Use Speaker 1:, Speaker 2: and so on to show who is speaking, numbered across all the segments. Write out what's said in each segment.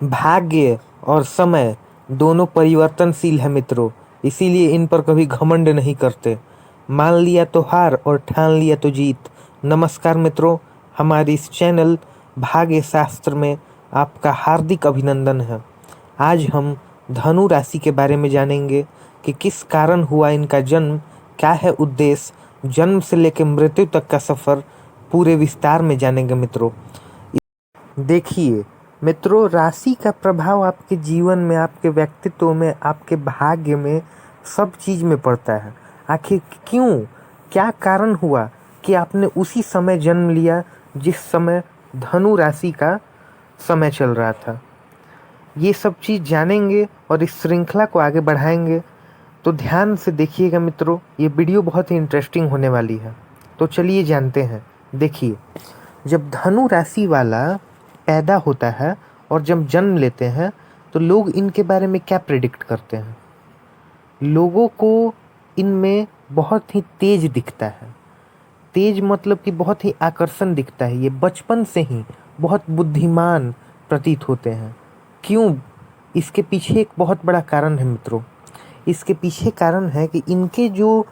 Speaker 1: भाग्य और समय दोनों परिवर्तनशील है मित्रों, इसीलिए इन पर कभी घमंड नहीं करते। मान लिया तो हार और ठान लिया तो जीत। नमस्कार मित्रों, हमारे इस चैनल भाग्य शास्त्र में आपका हार्दिक अभिनंदन है। आज हम धनु राशि के बारे में जानेंगे कि किस कारण हुआ इनका जन्म, क्या है उद्देश्य, जन्म से लेकर मृत्यु तक का सफर पूरे विस्तार में जानेंगे मित्रों। देखिए मित्रों, राशि का प्रभाव आपके जीवन में, आपके व्यक्तित्व में, आपके भाग्य में, सब चीज में पड़ता है। आखिर क्यों, क्या कारण हुआ कि आपने उसी समय जन्म लिया जिस समय धनु राशि का समय चल रहा था। ये सब चीज जानेंगे और इस श्रृंखला को आगे बढ़ाएंगे। तो ध्यान से देखिएगा मित्रों, ये वीडियो बहुत ही इंटरेस्टिंग होने वाली है। तो चलिए जानते हैं। देखिए, जब धनु राशि वाला पैदा होता है और जब जन्म लेते हैं तो लोग इनके बारे में क्या प्रेडिक्ट करते हैं। लोगों को इनमें बहुत ही तेज दिखता है। तेज मतलब कि बहुत ही आकर्षण दिखता है। ये बचपन से ही बहुत बुद्धिमान प्रतीत होते हैं। क्यों? इसके पीछे एक बहुत बड़ा कारण है मित्रों। इसके पीछे कारण है कि इनके जो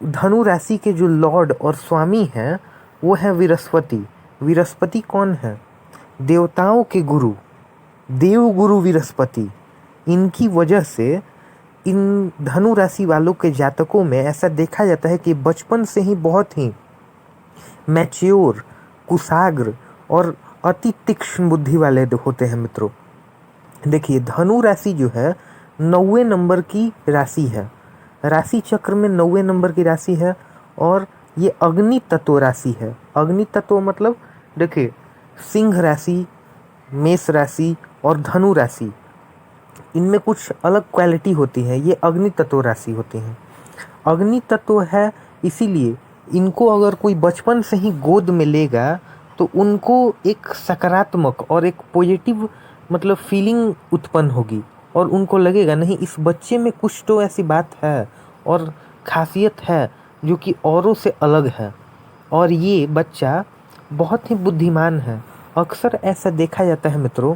Speaker 1: धनु राशि के जो लॉर्ड और स्वामी हैं वो है बृहस्पति। बृहस्पति कौन है? देवताओं के गुरु, देव गुरु बृहस्पति। इनकी वजह से इन धनु राशि वालों के जातकों में ऐसा देखा जाता है कि बचपन से ही बहुत ही मैच्योर, कुशाग्र और अति तीक्ष्ण बुद्धि वाले होते हैं मित्रों। देखिए, धनु राशि जो है 90 नंबर की राशि है। राशि चक्र में 90 नंबर की राशि है और ये अग्नि तत्व राशि है। अग्नि तत्व मतलब देखिए, सिंह राशि, मेष राशि और धनु राशि, इनमें कुछ अलग क्वालिटी होती है। ये अग्नि तत्व राशि होती हैं। अग्नि तत्व है, इसीलिए इनको अगर कोई बचपन से ही गोद में लेगा तो उनको एक सकारात्मक और एक पॉजिटिव मतलब फीलिंग उत्पन्न होगी और उनको लगेगा नहीं, इस बच्चे में कुछ तो ऐसी बात है और खासियत है जो कि औरों से अलग है और ये बच्चा बहुत ही बुद्धिमान है। अक्सर ऐसा देखा जाता है मित्रों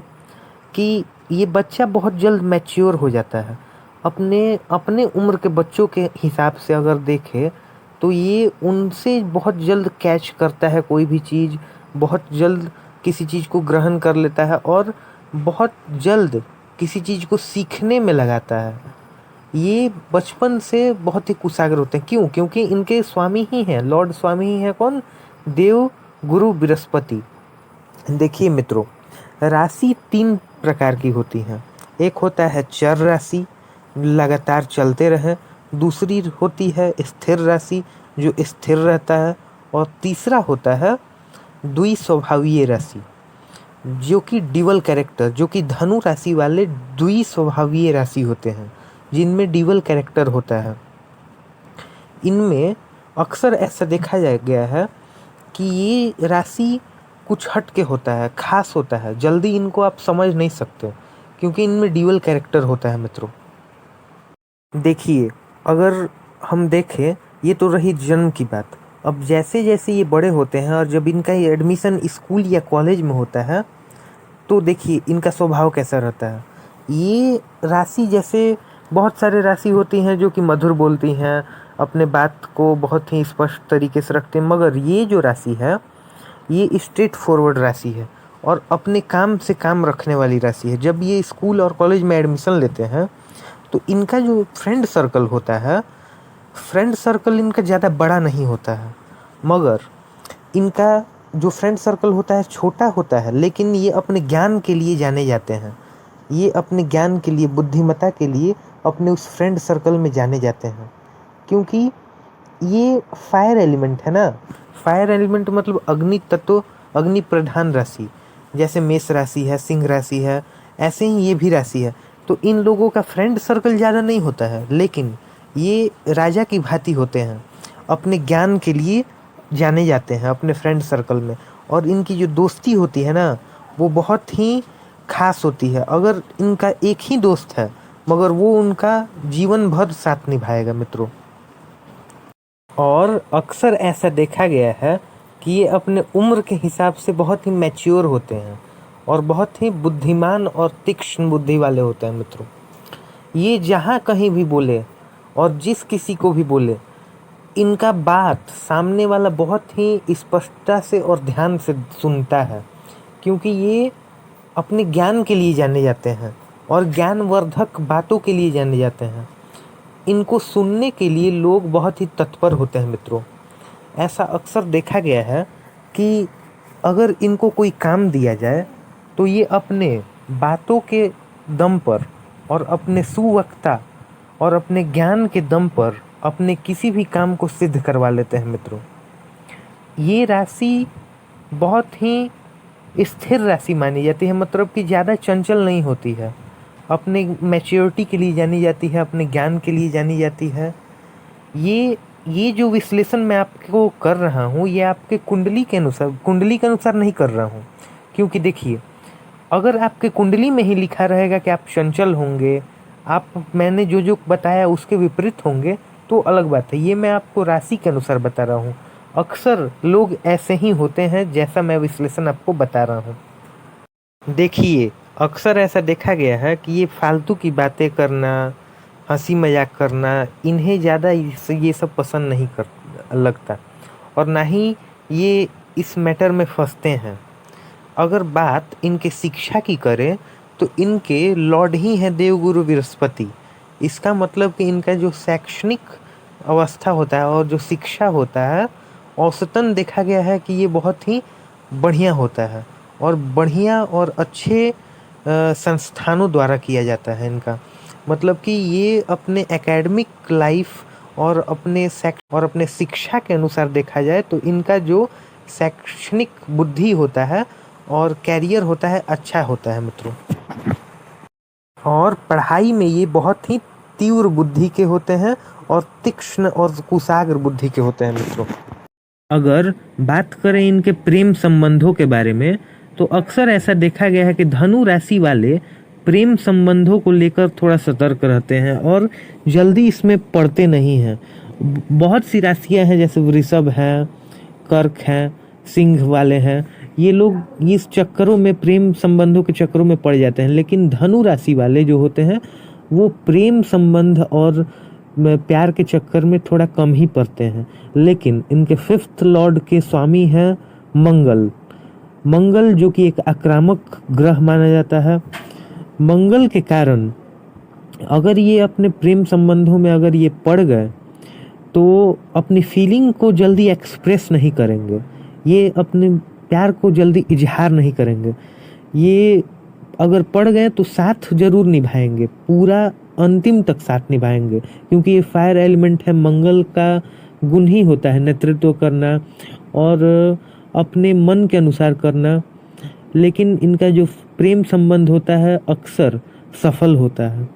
Speaker 1: कि ये बच्चा बहुत जल्द मैच्योर हो जाता है। अपने अपने उम्र के बच्चों के हिसाब से अगर देखें तो ये उनसे बहुत जल्द कैच करता है कोई भी चीज़, बहुत जल्द किसी चीज़ को ग्रहण कर लेता है और बहुत जल्द किसी चीज़ को सीखने में लगाता है। ये बचपन से बहुत ही कुशाग्र होते हैं। क्यों? क्योंकि इनके स्वामी ही हैं, लॉर्ड स्वामी ही हैं। कौन? देव गुरु बृहस्पति। देखिए मित्रों, राशि 3 प्रकार की होती हैं। एक होता है चर राशि, लगातार चलते रहे। दूसरी होती है स्थिर राशि, जो स्थिर रहता है। और तीसरा होता है द्विस्वभावीय राशि, जो कि डिवल कैरेक्टर, जो कि धनु राशि वाले द्विस्वभावीय राशि होते हैं, जिनमें डिवल कैरेक्टर होता है। इनमें अक्सर ऐसा देखा गया है कि ये राशि कुछ हट के होता है, खास होता है। जल्दी इनको आप समझ नहीं सकते क्योंकि इनमें ड्यूअल कैरेक्टर होता है मित्रों। देखिए, अगर हम देखें, ये तो रही जन्म की बात। अब जैसे जैसे ये बड़े होते हैं और जब इनका ये एडमिशन स्कूल या कॉलेज में होता है तो देखिए इनका स्वभाव कैसा रहता है। ये राशि, जैसे बहुत सारे राशि होती हैं जो कि मधुर बोलती हैं, अपने बात को बहुत ही स्पष्ट तरीके से रखते हैं, मगर ये जो राशि है ये स्ट्रेट फॉरवर्ड राशि है और अपने काम से काम रखने वाली राशि है। जब ये स्कूल और कॉलेज में एडमिशन लेते हैं तो इनका जो फ्रेंड सर्कल होता है, फ्रेंड सर्कल इनका ज़्यादा बड़ा नहीं होता है, मगर इनका जो फ्रेंड सर्कल होता है छोटा होता है, लेकिन ये अपने ज्ञान के लिए जाने जाते हैं। ये अपने ज्ञान के लिए, बुद्धिमत्ता के लिए अपने उस फ्रेंड सर्कल में जाने जाते हैं, क्योंकि ये फायर एलिमेंट है ना। फायर एलिमेंट मतलब अग्नि तत्व, अग्नि प्रधान राशि। जैसे मेष राशि है, सिंह राशि है, ऐसे ही ये भी राशि है। तो इन लोगों का फ्रेंड सर्कल ज़्यादा नहीं होता है, लेकिन ये राजा की भांति होते हैं। अपने ज्ञान के लिए जाने जाते हैं अपने फ्रेंड सर्कल में, और इनकी जो दोस्ती होती है ना, वो बहुत ही खास होती है। अगर इनका एक ही दोस्त है मगर वो उनका जीवन भर साथ निभाएगा मित्रों। और अक्सर ऐसा देखा गया है कि ये अपने उम्र के हिसाब से बहुत ही मैच्योर होते हैं और बहुत ही बुद्धिमान और तीक्ष्ण बुद्धि वाले होते हैं मित्रों। ये जहाँ कहीं भी बोले और जिस किसी को भी बोले, इनका बात सामने वाला बहुत ही स्पष्टता से और ध्यान से सुनता है, क्योंकि ये अपने ज्ञान के लिए जाने जाते हैं और ज्ञानवर्धक बातों के लिए जाने जाते हैं। इनको सुनने के लिए लोग बहुत ही तत्पर होते हैं मित्रों। ऐसा अक्सर देखा गया है कि अगर इनको कोई काम दिया जाए तो ये अपने बातों के दम पर और अपने सुवक्ता और अपने ज्ञान के दम पर अपने किसी भी काम को सिद्ध करवा लेते हैं मित्रों। ये राशि बहुत ही स्थिर राशि मानी जाती है, मतलब कि ज़्यादा चंचल नहीं होती है। अपने मैच्योरिटी के लिए जानी जाती है, अपने ज्ञान के लिए जानी जाती है। ये जो विश्लेषण मैं आपको कर रहा हूँ, ये आपके कुंडली के अनुसार नहीं कर रहा हूँ, क्योंकि देखिए, अगर आपके कुंडली में ही लिखा रहेगा कि आप चंचल होंगे, आप मैंने जो जो बताया उसके विपरीत होंगे, तो अलग बात है। ये मैं आपको राशि के अनुसार बता रहा हूँ। अक्सर लोग ऐसे ही होते हैं जैसा मैं विश्लेषण आपको बता रहा हूँ। देखिए, अक्सर ऐसा देखा गया है कि ये फालतू की बातें करना, हंसी मजाक करना, इन्हें ज़्यादा ये सब पसंद नहीं कर लगता, और ना ही ये इस मैटर में फंसते हैं। अगर बात इनके शिक्षा की करें तो इनके लॉर्ड ही हैं देवगुरु बृहस्पति। इसका मतलब कि इनका जो शैक्षणिक अवस्था होता है और जो शिक्षा होता है, औसतन देखा गया है कि ये बहुत ही बढ़िया होता है और बढ़िया और अच्छे संस्थानों द्वारा किया जाता है इनका। मतलब कि ये अपने एकेडमिक लाइफ और अपने शिक्षा के अनुसार देखा जाए तो इनका जो शैक्षणिक बुद्धि होता है और कैरियर होता है, अच्छा होता है मित्रों। और पढ़ाई में ये बहुत ही तीव्र बुद्धि के होते हैं और तीक्ष्ण और कुशाग्र बुद्धि के होते हैं मित्रों। अगर बात करें इनके प्रेम संबंधों के बारे में, तो अक्सर ऐसा देखा गया है कि धनु राशि वाले प्रेम संबंधों को लेकर थोड़ा सतर्क रहते हैं और जल्दी इसमें पड़ते नहीं हैं। बहुत सी राशियां हैं, जैसे वृषभ हैं, कर्क हैं, सिंह वाले हैं, ये लोग इस चक्करों में, प्रेम संबंधों के चक्करों में पड़ जाते हैं। लेकिन धनु राशि वाले जो होते हैं वो प्रेम संबंध और प्यार के चक्कर में थोड़ा कम ही पड़ते हैं। लेकिन इनके 5th लॉर्ड के स्वामी हैं मंगल, जो कि एक आक्रामक ग्रह माना जाता है। मंगल के कारण अगर ये अपने प्रेम संबंधों में अगर ये पड़ गए तो अपनी फीलिंग को जल्दी एक्सप्रेस नहीं करेंगे, ये अपने प्यार को जल्दी इजहार नहीं करेंगे। ये अगर पड़ गए तो साथ जरूर निभाएंगे, पूरा अंतिम तक साथ निभाएंगे, क्योंकि ये फायर एलिमेंट है। मंगल का गुण ही होता है नेतृत्व करना और अपने मन के अनुसार करना। लेकिन इनका जो प्रेम संबंध होता है अक्सर सफल होता है।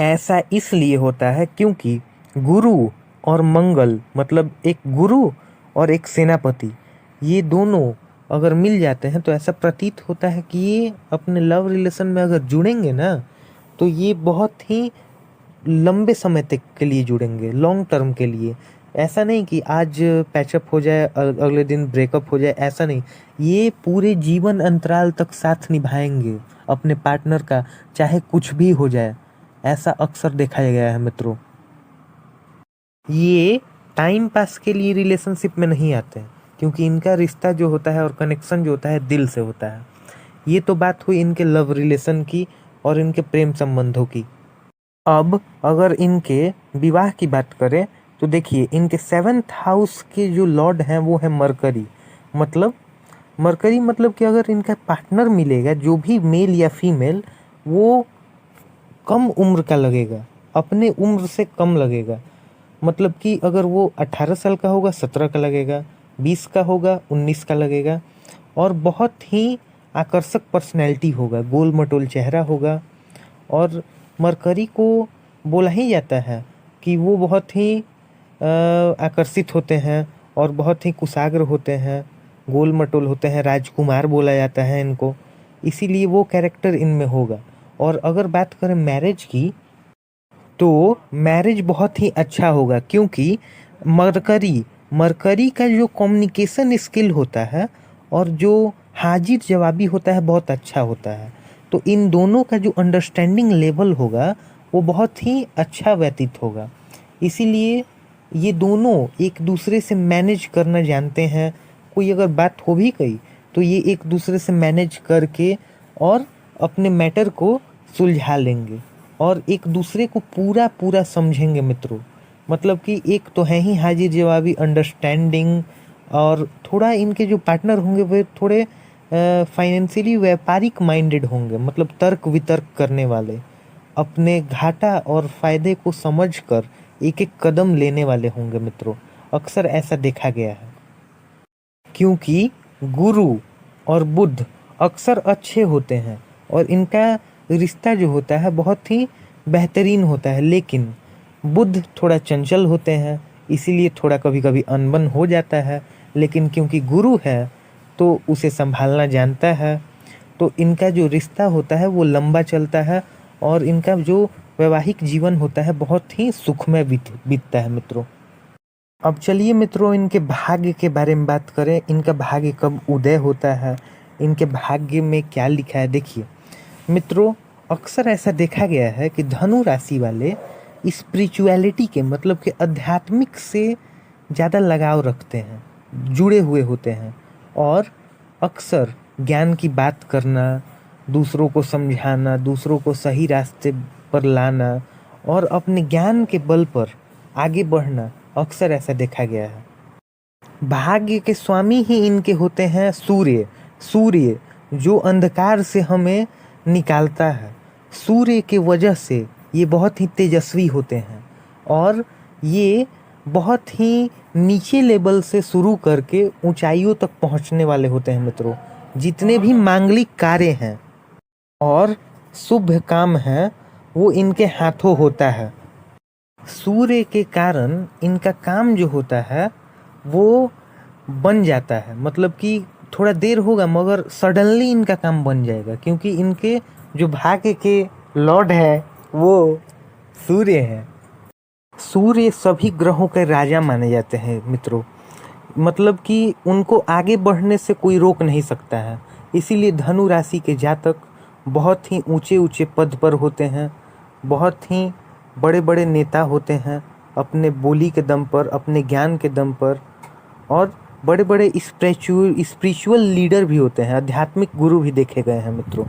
Speaker 1: ऐसा इसलिए होता है क्योंकि गुरु और मंगल, मतलब एक गुरु और एक सेनापति, ये दोनों अगर मिल जाते हैं तो ऐसा प्रतीत होता है कि ये अपने लव रिलेशन में अगर जुड़ेंगे ना, तो ये बहुत ही लंबे समय तक के लिए जुड़ेंगे, लॉन्ग टर्म के लिए। ऐसा नहीं कि आज पैचअप हो जाए अगले दिन ब्रेकअप हो जाए, ऐसा नहीं। ये पूरे जीवन अंतराल तक साथ निभाएंगे अपने पार्टनर का, चाहे कुछ भी हो जाए। ऐसा अक्सर देखा गया है मित्रों। ये टाइम पास के लिए रिलेशनशिप में नहीं आते हैं, क्योंकि इनका रिश्ता जो होता है और कनेक्शन जो होता है दिल से होता है। ये तो बात हुई इनके लव रिलेशन की और इनके प्रेम संबंधों की। अब अगर इनके विवाह की बात करें तो देखिए, इनके 7th हाउस के जो लॉर्ड हैं वो है मरकरी। मतलब कि अगर इनका पार्टनर मिलेगा, जो भी मेल या फीमेल, वो कम उम्र का लगेगा, अपने उम्र से कम लगेगा। मतलब कि अगर वो 18 साल का होगा 17 का लगेगा, 20 का होगा 19 का लगेगा, और बहुत ही आकर्षक पर्सनैलिटी होगा, गोल मटोल चेहरा होगा। और मरकरी को बोला ही जाता है कि वो बहुत ही आकर्षित होते हैं और बहुत ही कुशाग्र होते हैं, गोल मटोल होते हैं, राजकुमार बोला जाता है इनको, इसीलिए वो कैरेक्टर इनमें होगा। और अगर बात करें मैरिज की, तो मैरिज बहुत ही अच्छा होगा, क्योंकि मरकरी का जो कम्युनिकेशन स्किल होता है और जो हाजिर जवाबी होता है, बहुत अच्छा होता है। तो इन दोनों का जो अंडरस्टैंडिंग लेवल होगा वो बहुत ही अच्छा व्यतीत होगा। इसीलिए ये दोनों एक दूसरे से मैनेज करना जानते हैं। कोई अगर बात हो भी गई तो ये एक दूसरे से मैनेज करके और अपने मैटर को सुलझा लेंगे और एक दूसरे को पूरा पूरा समझेंगे मित्रों। मतलब कि एक तो है ही हाजिर जवाबी, अंडरस्टैंडिंग, और थोड़ा इनके जो पार्टनर होंगे वे थोड़े फाइनेंशियली व्यापारिक माइंडेड होंगे, मतलब तर्क वितर्क करने वाले, अपने घाटा और फायदे को समझकर एक एक कदम लेने वाले होंगे मित्रों। अक्सर ऐसा देखा गया है, क्योंकि गुरु और बुध अक्सर अच्छे होते हैं और इनका रिश्ता जो होता है बहुत ही बेहतरीन होता है। लेकिन बुध थोड़ा चंचल होते हैं, इसीलिए थोड़ा कभी कभी अनबन हो जाता है। लेकिन क्योंकि गुरु है तो उसे संभालना जानता है, तो इनका जो रिश्ता होता है वो लंबा चलता है और इनका जो वैवाहिक जीवन होता है बहुत ही सुखमय बीतता है मित्रों। अब चलिए मित्रों, इनके भाग्य के बारे में बात करें। इनका भाग्य कब उदय होता है, इनके भाग्य में क्या लिखा है। देखिए मित्रों, अक्सर ऐसा देखा गया है कि धनु राशि वाले स्पिरिचुअलिटी के, मतलब कि आध्यात्मिक से ज़्यादा लगाव रखते हैं, जुड़े हुए होते हैं और अक्सर ज्ञान की बात करना, दूसरों को समझाना, दूसरों को सही रास्ते पर लाना और अपने ज्ञान के बल पर आगे बढ़ना, अक्सर ऐसा देखा गया है। भाग्य के स्वामी ही इनके होते हैं सूर्य। सूर्य जो अंधकार से हमें निकालता है, सूर्य के वजह से ये बहुत ही तेजस्वी होते हैं और ये बहुत ही नीचे लेवल से शुरू करके ऊंचाइयों तक पहुंचने वाले होते हैं मित्रों। जितने भी मांगलिक कार्य हैं और शुभ काम है वो इनके हाथों होता है। सूर्य के कारण इनका काम जो होता है वो बन जाता है, मतलब कि थोड़ा देर होगा मगर सडनली इनका काम बन जाएगा, क्योंकि इनके जो भाग्य के लॉर्ड है वो सूर्य है। सूर्य सभी ग्रहों के राजा माने जाते हैं मित्रों, मतलब कि उनको आगे बढ़ने से कोई रोक नहीं सकता है। इसीलिए धनु राशि के जातक बहुत ही ऊंचे ऊंचे पद पर होते हैं, बहुत ही बड़े बड़े नेता होते हैं अपने बोली के दम पर, अपने ज्ञान के दम पर, और बड़े बड़े स्पिरिचुअल लीडर भी होते हैं, आध्यात्मिक गुरु भी देखे गए हैं मित्रों।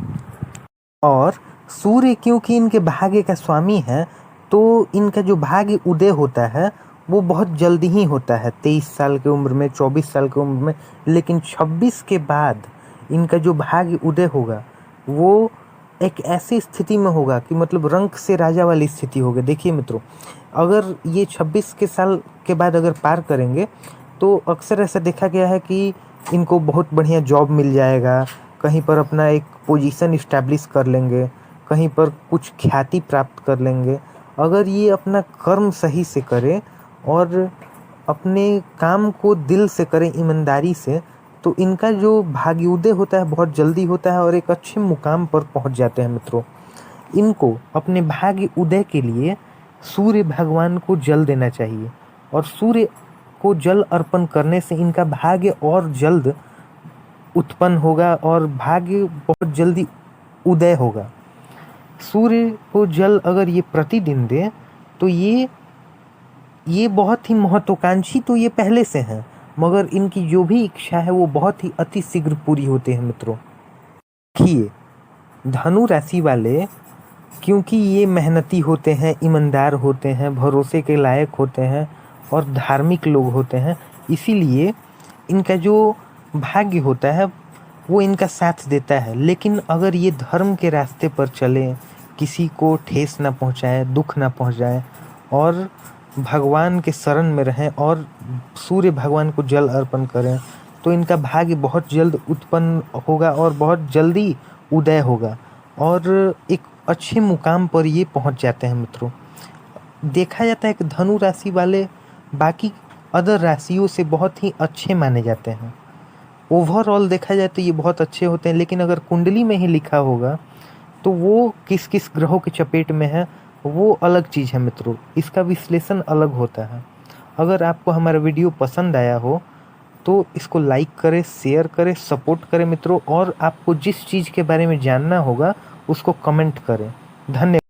Speaker 1: और सूर्य क्योंकि इनके भाग्य का स्वामी है तो इनका जो भाग्य उदय होता है वो बहुत जल्दी ही होता है, 23 साल की उम्र में, 24 साल की उम्र में। लेकिन 26 के बाद इनका जो भाग्य उदय होगा वो एक ऐसी स्थिति में होगा कि मतलब रंक से राजा वाली स्थिति होगी। देखिए मित्रों, अगर ये 26 के साल के बाद अगर पार करेंगे तो अक्सर ऐसा देखा गया है कि इनको बहुत बढ़िया जॉब मिल जाएगा, कहीं पर अपना एक पोजीशन इस्टेब्लिश कर लेंगे, कहीं पर कुछ ख्याति प्राप्त कर लेंगे। अगर ये अपना कर्म सही से करें और अपने काम को दिल से करें, ईमानदारी से, तो इनका जो भाग्योदय होता है बहुत जल्दी होता है और एक अच्छे मुकाम पर पहुंच जाते हैं मित्रों। इनको अपने भाग्य उदय के लिए सूर्य भगवान को जल देना चाहिए और सूर्य को जल अर्पण करने से इनका भाग्य और जल्द उत्पन्न होगा और भाग्य बहुत जल्दी उदय होगा। सूर्य को जल अगर ये प्रतिदिन दे तो ये बहुत ही महत्वाकांक्षी तो ये पहले से हैं, मगर इनकी जो भी इच्छा है वो बहुत ही अति शीघ्र पूरी होती है मित्रों। देखिए, धनु राशि वाले क्योंकि ये मेहनती होते हैं, ईमानदार होते हैं, भरोसे के लायक होते हैं और धार्मिक लोग होते हैं, इसीलिए इनका जो भाग्य होता है वो इनका साथ देता है। लेकिन अगर ये धर्म के रास्ते पर चलें, किसी को ठेस ना पहुंचाए, दुख ना पहुंचाए और भगवान के शरण में रहें और सूर्य भगवान को जल अर्पण करें, तो इनका भाग्य बहुत जल्द उत्पन्न होगा और बहुत जल्दी उदय होगा और एक अच्छे मुकाम पर ये पहुंच जाते हैं मित्रों। देखा जाता है कि धनु राशि वाले बाकी अदर राशियों से बहुत ही अच्छे माने जाते हैं। ओवरऑल देखा जाए तो ये बहुत अच्छे होते हैं, लेकिन अगर कुंडली में ही लिखा होगा तो वो किस किस ग्रहों की चपेट में है वो अलग चीज़ है मित्रों, इसका विश्लेषण अलग होता है। अगर आपको हमारा वीडियो पसंद आया हो तो इसको लाइक करें, शेयर करें, सपोर्ट करें मित्रों, और आपको जिस चीज़ के बारे में जानना होगा उसको कमेंट करें। धन्यवाद।